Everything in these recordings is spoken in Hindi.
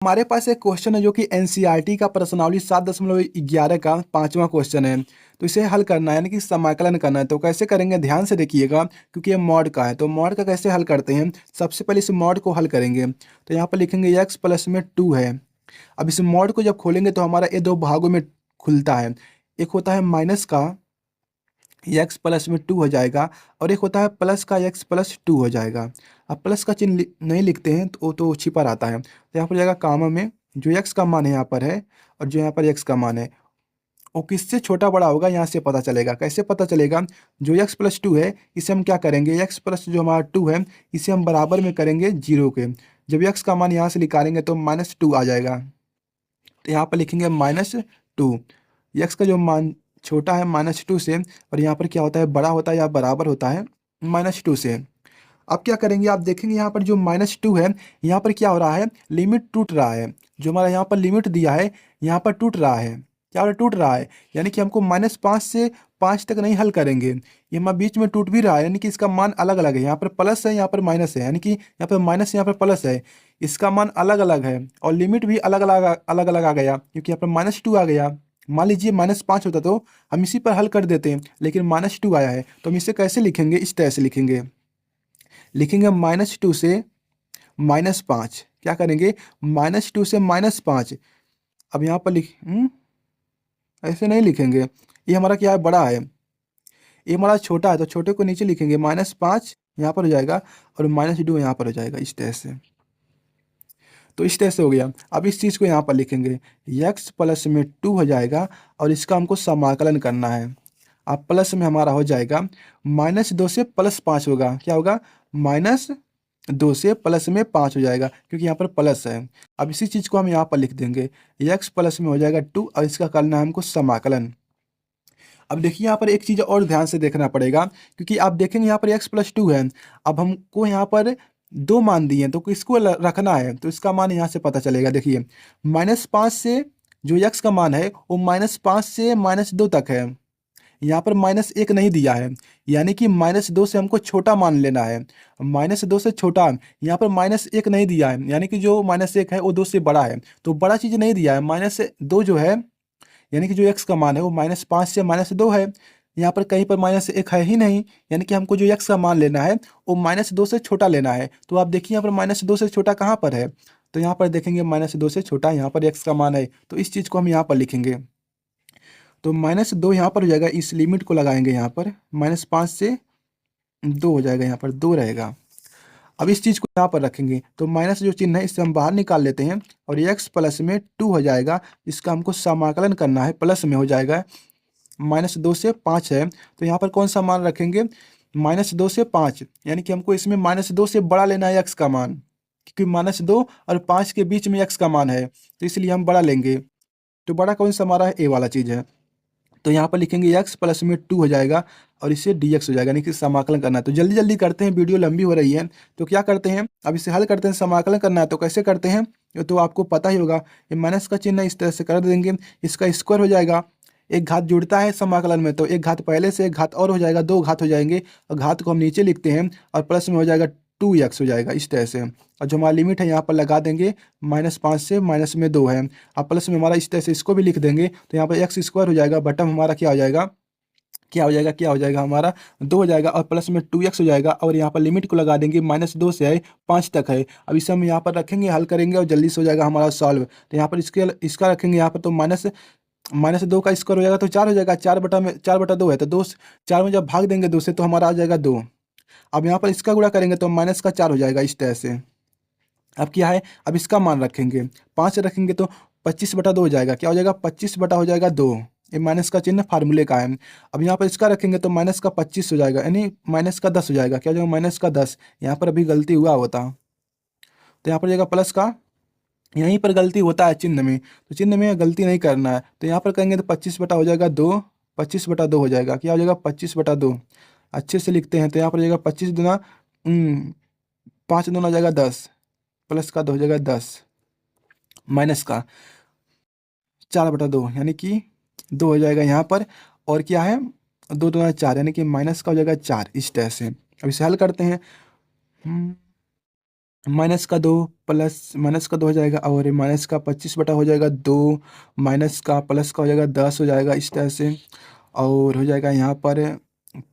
हमारे पास एक क्वेश्चन है जो कि एनसीईआरटी का प्रश्नावली 7.11 का 5वां क्वेश्चन है। तो इसे हल करना है यानी कि समाकलन करना है। तो कैसे करेंगे ध्यान से देखिएगा क्योंकि ये मॉड का है। तो मॉड का कैसे हल करते हैं, सबसे पहले इस मॉड को हल करेंगे। तो यहाँ पर लिखेंगे x प्लस में 2 है। अब इस मॉड को जब खोलेंगे तो हमारा ये दो भागों में खुलता है। एक होता है माइनस का x प्लस में 2 हो जाएगा और एक होता है प्लस का x प्लस 2 हो जाएगा। अब प्लस का चिन्ह नहीं लिखते हैं तो वो तो छिपा रहता है। तो यहाँ पर जाएगा कामा में जो x का मान यहाँ पर है और जो यहाँ पर x का मान है वो किससे छोटा बड़ा होगा यहाँ से पता चलेगा। कैसे पता चलेगा, जो x प्लस 2 है इसे हम क्या करेंगे, x प्लस जो हमारा 2 है इसे हम बराबर में करेंगे 0 के। जब x का मान यहाँ से निकालेंगे तो -2 आ जाएगा। तो यहाँ पर लिखेंगे -2। x का जो मान छोटा है -2 से और यहाँ पर क्या होता है बड़ा होता है या बराबर होता है -2 से। अब क्या करेंगे, आप देखेंगे यहाँ पर जो -2 है यहाँ पर क्या हो रहा है, लिमिट टूट रहा है। जो हमारा यहाँ पर लिमिट दिया है यहाँ पर टूट रहा है। क्या हो रहा है, टूट रहा है। यानी कि हमको -5 से 5 तक नहीं हल करेंगे, ये हमारे बीच में टूट भी रहा है। यानी कि इसका मान अलग अलग है, यहाँ पर प्लस है यहाँ पर माइनस है, यानी कि यहाँ पर माइनस यहाँ पर प्लस है। इसका मान अलग अलग है और लिमिट भी अलग अलग आ गया क्योंकि यहाँ पर -2 आ गया। मान लीजिए -5 होता तो हम इसी पर हल कर देते हैं, लेकिन -2 आया है तो हम इसे कैसे लिखेंगे, इस तरह से लिखेंगे। लिखेंगे -2 से -5। क्या करेंगे, -2 से -5। अब यहाँ पर ऐसे नहीं लिखेंगे, ये हमारा क्या है बड़ा है, ये हमारा छोटा है तो छोटे को नीचे लिखेंगे। -5 यहाँ पर हो जाएगा और -2 यहाँ पर हो जाएगा, इस तरह से। तो इस तरह से हो गया। अब इस चीज़ को यहाँ पर लिखेंगे, x प्लस में 2 हो जाएगा और इसका हमको समाकलन करना है। अब प्लस में हमारा हो जाएगा -2 से +5 होगा। क्या होगा, -2 से प्लस में 5 हो जाएगा क्योंकि यहाँ पर प्लस है। अब इसी चीज़ को हम यहाँ पर लिख देंगे, x प्लस में हो जाएगा 2 और इसका करना है हमको समाकलन। अब देखिए यहाँ पर एक चीज़ और ध्यान से देखना पड़ेगा क्योंकि आप देखेंगे यहाँ पर x प्लस 2 है। अब हमको यहाँ पर दो मान दिए हैं तो किसको रखना है, तो इसका मान यहाँ से पता चलेगा। देखिए -5 से जो x का मान है वो -5 से -2 तक है। यहाँ पर -1 नहीं दिया है, यानी कि -2 से हमको छोटा मान लेना है। -2 से छोटा, यहाँ पर -1 नहीं दिया है, यानी कि जो -1 है वो 2 से बड़ा है। तो बड़ा चीज़ नहीं दिया है, -2 जो है यानी कि जो x का मान है वो -5 से -2 है। यहाँ पर कहीं पर -1 है ही नहीं, यानी कि हमको जो x का मान लेना है वो -2 से छोटा लेना है। तो आप देखिए यहाँ पर -2 से छोटा कहाँ पर है, तो यहाँ पर देखेंगे -2 से छोटा यहाँ पर x का मान है। तो इस चीज़ को हम यहाँ पर लिखेंगे। तो -2 यहाँ पर हो जाएगा, इस लिमिट को लगाएंगे यहाँ पर, -5 से 2 हो जाएगा, यहाँ पर 2 रहेगा। अब इस चीज़ को यहाँ पर रखेंगे तो माइनस जो चिन्ह है इससे हम बाहर निकाल लेते हैं और x प्लस में 2 हो जाएगा। इसका हमको समाकलन करना है, प्लस में हो जाएगा। -2 से 5 है तो यहाँ पर कौन सा मान रखेंगे, -2 से 5, यानी कि हमको इसमें -2 से बड़ा लेना है x का मान, क्योंकि -2 और 5 के बीच में x का मान है तो इसलिए हम बड़ा लेंगे। तो बड़ा कौन सा हमारा a वाला चीज़ है। तो यहाँ पर लिखेंगे x प्लस में 2 हो जाएगा और इससे dx हो जाएगा, यानी कि समाकलन करना है। तो जल्दी जल्दी करते हैं, वीडियो लंबी हो रही है। तो क्या करते हैं, अब इसे हल करते हैं। समाकलन करना है तो कैसे करते हैं ये तो आपको पता ही होगा। ये माइनस का चिन्ह इस तरह से कर देंगे, इसका स्क्वायर हो जाएगा। एक घात जुड़ता है समाकलन में तो एक घात पहले से एक घात और हो जाएगा, 2 घात हो जाएंगे और घात को हम नीचे लिखते हैं और प्लस में हो जाएगा 2x हो जाएगा, इस तरह से। और जो हमारा लिमिट है यहाँ पर लगा देंगे, -5 से -2 है। अब प्लस में हमारा इस तरह से इसको भी लिख देंगे तो यहाँ पर x स्क्वायर हो जाएगा, बटम हमारा क्या हो जाएगा, हमारा 2 हो जाएगा और प्लस में 2x हो जाएगा। और यहाँ पर लिमिट को लगा देंगे, -2 से है 5 तक है। अब इसे हम यहाँ पर रखेंगे, हल करेंगे और जल्दी से हो जाएगा हमारा सॉल्व। तो यहाँ पर इसका रखेंगे यहाँ पर तो -2 का स्क्वायर हो जाएगा तो 4 हो जाएगा, 4/2 है तो 2 4 में जब भाग देंगे 2 से तो हमारा आ जाएगा 2। अब यहाँ पर इसका गुणा करेंगे तो -4 हो जाएगा, इस तरह से। अब क्या है, अब इसका मान रखेंगे, 5 रखेंगे तो 25/2 हो जाएगा। क्या हो जाएगा, 25/2। ये माइनस का चिन्ह फार्मूले का है। अब यहाँ पर इसका रखेंगे तो -25 हो जाएगा, यानी -10 हो जाएगा। क्या हो जाएगा, -10। यहाँ पर अभी गलती हुआ होता तो यहाँ पर जाएगा प्लस का, यहीं पर गलती होता है चिन्ह में, तो चिन्ह में गलती नहीं करना है। तो यहाँ पर करेंगे तो 25 हो जाएगा 2, 25/2 हो जाएगा। क्या हो जाएगा, 25/2। अच्छे से लिखते हैं तो यहाँ पर जाएगा 25 दूना 5 दूना हो जाएगा 10, प्लस का 2 हो जाएगा 10, माइनस का 4/2 यानी कि 2 हो जाएगा यहाँ पर। और क्या है, 2 दूना 4 यानी कि माइनस का हो जाएगा 4, इस तरह से। अब इसे हल करते हैं। माइनस का 2 प्लस माइनस का 2 हो जाएगा, और माइनस का 25 बटा हो जाएगा 2, माइनस का प्लस का हो जाएगा 10 हो जाएगा इस तरह से। और हो जाएगा यहाँ पर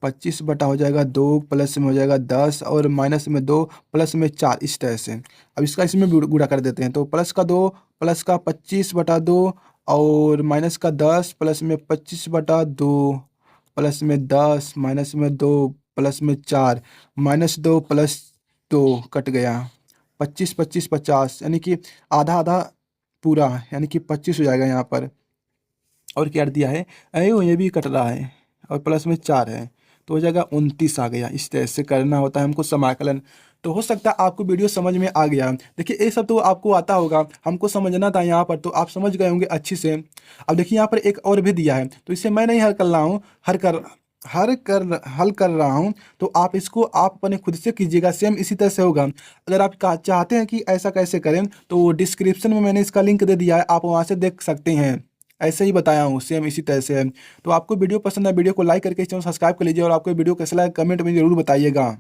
25 बटा हो जाएगा 2, प्लस में हो जाएगा 10, और माइनस में 2, प्लस में 4 इस तरह से। अब इसका इसमें गुणा कर देते हैं, तो प्लस का 2 प्लस का 25 बटा 2, और माइनस का 10 प्लस में 25 बटा 2, प्लस में 10 माइनस में 2 प्लस में 4, माइनस 2 प्लस 2 कट गया, 25 25 50, यानी कि आधा आधा पूरा, यानी कि 25 हो जाएगा यहाँ पर। और क्या दिया है, अयो ये भी कट रहा है, और प्लस में 4 है, तो हो जाएगा 29 आ गया। इस तरह से करना होता है हमको समाकलन। तो हो सकता है आपको वीडियो समझ में आ गया। देखिए ये सब तो आपको आता होगा, हमको समझना था यहाँ पर, तो आप समझ गए होंगे अच्छे से। अब देखिए यहाँ पर एक और भी दिया है, तो इसे मैं नहीं हल कर रहा हूँ, हल कर रहा हूँ, तो आप इसको आप अपने खुद से कीजिएगा, सेम इसी तरह से होगा। अगर आप चाहते हैं कि ऐसा कैसे करें, तो डिस्क्रिप्शन में मैंने इसका लिंक दे दिया है, आप वहाँ से देख सकते हैं। ऐसे ही बताया हूँ, सेम इसी तरह से है। तो आपको वीडियो पसंद है, वीडियो को लाइक करके इस चैनल सब्सक्राइब कर लीजिए, और आपको वीडियो कैसा लगा कमेंट में जरूर बताइएगा।